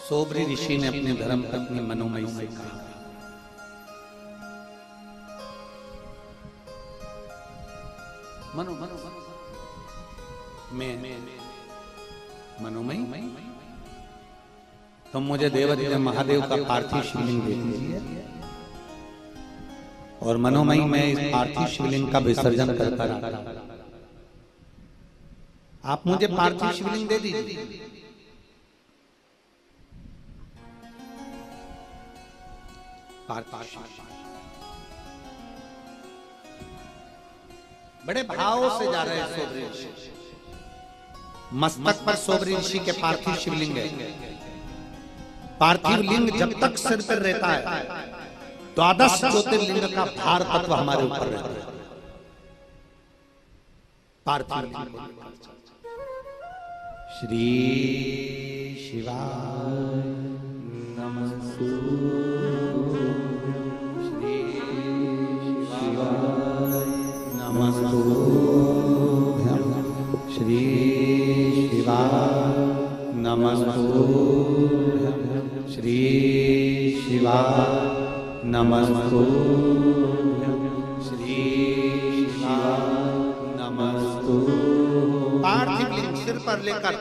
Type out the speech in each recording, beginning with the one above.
सोबरी ऋषि ने अपनी धर्म पत्नी मनोमयी से कहा, मनोमयी तुम मुझे देवदेव महादेव का पार्थिव शिवलिंग दे दीजिए और मनोमयी मैं इस पार्थिव शिवलिंग का विसर्जन कर कर आप मुझे पार्थिव शिवलिंग दे दीजिए। बड़े भाव से जा रहे हैं सोबरी ऋषि, मस्तक पर सोबरी ऋषि के पार्थिव शिवलिंग है। पार्थिव लिंग जब तक सिर पर रहता है 12 ज्योतिर्लिंग का भार तत्व हमारे ऊपर रहता है। पार्थिव श्री शिवाय नमस्तु, श्री शिवाय नमस्तु, श्री शिवाय नमस्तु, श्री शिवाय नमस्तु, श्री शिवाय नमस्तु। पार्थिव लिंग सिर पर लेकर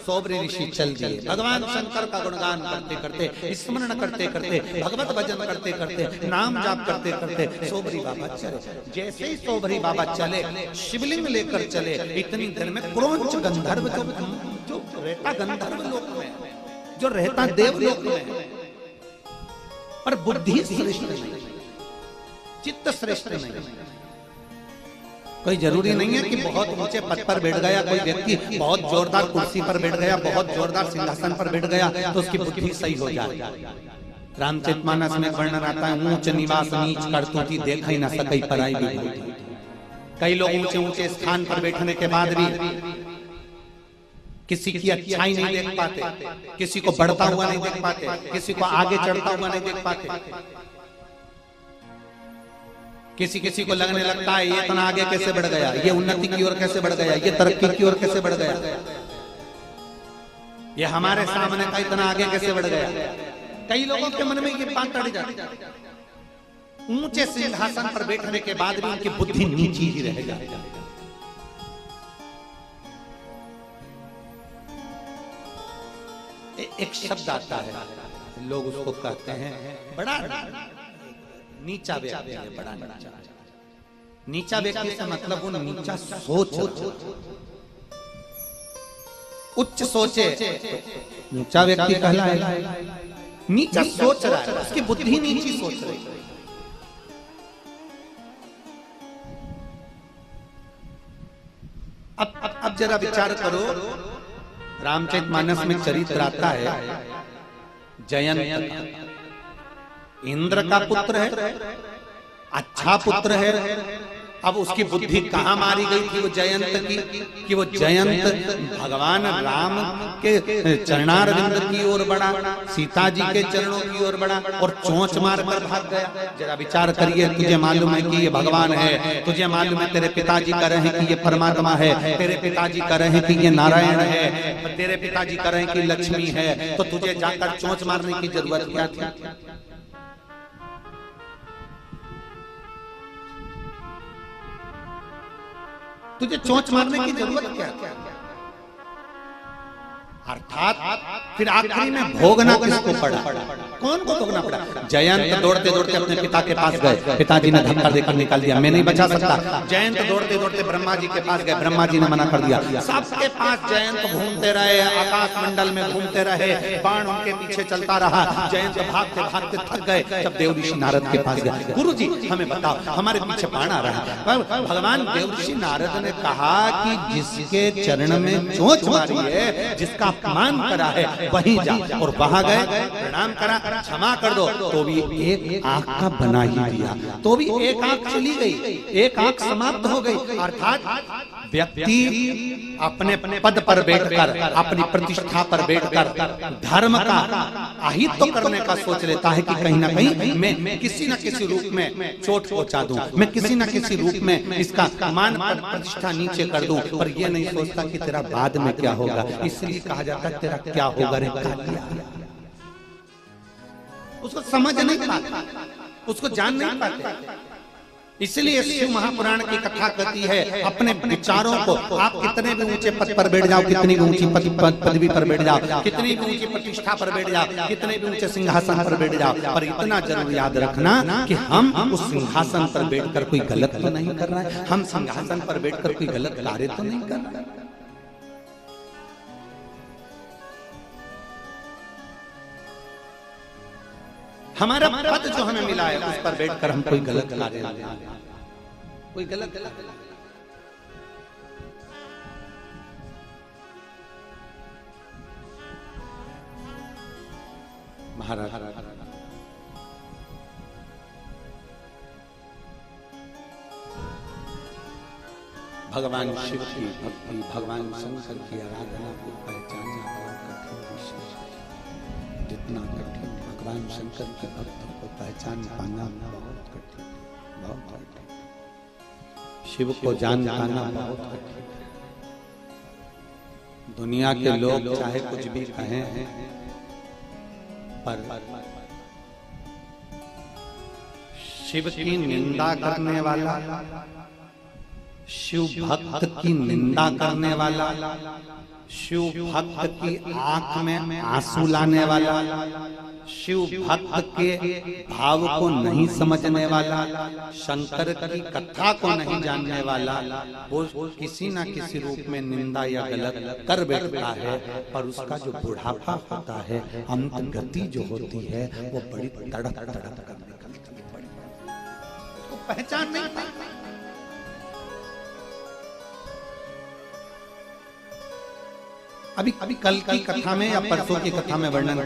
सोबरी ऋषि चल दिए। भगवान शंकर का गुणगान करते करते, स्मरण करते करते, भगवत भजन करते करते, नाम जाप करते करते सोबरी बाबा चले। जैसे ही सोबरी बाबा चले, शिवलिंग लेकर चले, इतनी देर में क्रोंच गंधर्व जो रहता गंधर्व लोक में, जो रहता देवलोक में, पर बुद्धि श्रेष्ठ नहीं, चित्त श्रेष्ठ नहीं। कोई जरूरी नहीं है कि बहुत ऊंचे पद पर बैठ गया कोई व्यक्ति, बहुत जोरदार कुर्सी पर बैठ गया, बहुत जोरदार सिंहासन पर बैठ गया तो उसकी बुद्धि सही हो जाए। रामचरितमानस में वर्णन आता है, ऊंच निवास नीच करतूती देख ही न सकई पराई विभूति। कई लोग ऊंचे ऊंचे स्थान पर बैठने के बाद भी किसी की अच्छाई नहीं देख पाते, किसी को बढ़ता हुआ नहीं देख पाते, किसी को आगे चढ़ता हुआ नहीं देख पाते। किसी किसी को लगने लगता है ये इतना आगे कैसे बढ़ गया, ये उन्नति की ओर कैसे बढ़ गया, ये तरक्की की ओर कैसे बढ़ गया, ये हमारे सामने का इतना आगे कैसे बढ़ गया। कई लोगों के मन में ये बात अड़ जाती है। ऊंचे सिंहासन पर बैठने के बाद भी उनकी बुद्धि नीची ही रह जाती है। एक शब्द आता है, लोग उसको कहते हैं बड़ा नीचा व्यक्ति है, बड़ा नीचा। नीचा व्यक्ति से मतलब वो नीचा सोच, उच्च सोचे नीचा व्यक्ति कहलाएगा। नीचा सोच रहा है, उसकी बुद्धि नीची सोच रही है। अब जरा विचार करो, रामचरितमानस में चरित्र आता है जयंत, इंद्र का पुत्र है, अच्छा पुत्र है। अब उसकी बुद्धि कहां मारी गई थी वो जयंत की, कि वो जयंत भगवान राम के चरणारविंद की ओर बढ़ा, सीता जी के चरणों की ओर बढ़ा और चोंच मारकर भाग गया। जरा विचार करिए, तुझे मालूम है कि ये भगवान है, तुझे मालूम है तेरे पिताजी कह रहे हैं कि ये परमात्मा है, तेरे पिताजी कह रहे हैं कि ये नारायण है, तेरे पिताजी कह रहे हैं कि लक्ष्मी है, तो तुझे जाकर चोंच मारने की जरूरत क्या थी। तुझे चोंच मारने की जरूरत क्या? अर्थात फिर आखिरी में भोगना किसको पड़ा? कौन को भोगना पड़ा? जयंत दौड़ते दौड़ते अपने पिता के पास गए, पिताजी ने धक्का देकर निकाल दिया, मैं नहीं बचा सकता। जयंत दौड़ते दौड़ते ब्रह्मा जी के पास गए, ब्रह्मा जी ने मना कर दिया। सबके पास जयंत घूमते रहे, आकाश मंडल में घूमते रहे, बाण उनके पीछे चलता रहा। जयंत भागते भागते थक गए, जब देव ऋषि नारद के पास गए, गुरु जी हमें बताओ, हमारे पीछे बाण आ रहा है। भगवान देव ऋषि नारद ने कहा कि जिसके चरण में चोंच मारी है, जिसका अपमान करा है, वहीं जा। और वहां गए, प्रणाम करा, क्षमा कर दो, तो भी एक आंख का बना ही दिया, तो भी एक आंख चली गई, एक आंख समाप्त हो गई। अर्थात व्यक्ति अपने पद पर बैठकर, अपनी प्रतिष्ठा पर बैठकर धर्म का अहित करने का सोच लेता है कि कहीं ना कहीं मैं किसी न किसी रूप में चोट पहुंचा दूं, मैं किसी न किसी रूप में इसका मान प्रतिष्ठा नीचे कर दूं, पर यह नहीं सोचता कि तेरा बाद में क्या होगा। इसलिए कहा जाता है तेरा क्या होगा रे कालिया। उसको समझ नहीं पाते, उसको जान नहीं पाते। इसलिए शिव महापुराण की कथा कहती है अपने विचारों को आप कितने भी ऊंचे पद पर बैठ जाओ, कितनी भी ऊंची पदवी पर बैठ जाओ, कितनी भी ऊंची प्रतिष्ठा पर बैठ जाओ, कितने भी ऊंचे सिंहासन पर बैठ जाओ, पर इतना जरूर याद रखना कि हम उस सिंहासन पर बैठकर कोई गलत तो नहीं कर रहा है, हम सिंहासन पर बैठकर कोई गलत कार्य तो नहीं कर रहे। हमारा पद जो हमें मिला है उस पर बैठकर हम कोई गलत कार्य नहीं, कोई गलत महाराज भगवान शिव की भक्ति, भगवान शंकर की आराधना को पहचानना बड़ा कठिन विषय है। जितना कठिन भगवान शंकर के भक्तों को पहचान पाना बहुत कठिन, बहुत कठिन। शिव को जान पाना बहुत कठिन। दुनिया के लोग चाहे कुछ भी कहें, पर शिव की निंदा करने वाला, शिव भक्त की निंदा करने वाला, शिव भक्त की आंख में आंसू लाने वाला, शिव भक्त के भाव को नहीं समझने वाला, शंकर की कथा को नहीं जानने वाला, वो किसी न किसी रूप में निंदा या गलत कर बैठता है। पर उसका जो बुढ़ापा होता है, अंत गति जो होती है, वो बड़ी तड़प तड़प कर निकलती है, उसको पहचान नहीं पाता। अभी कल की कथा में या परसों की कथा में वर्णन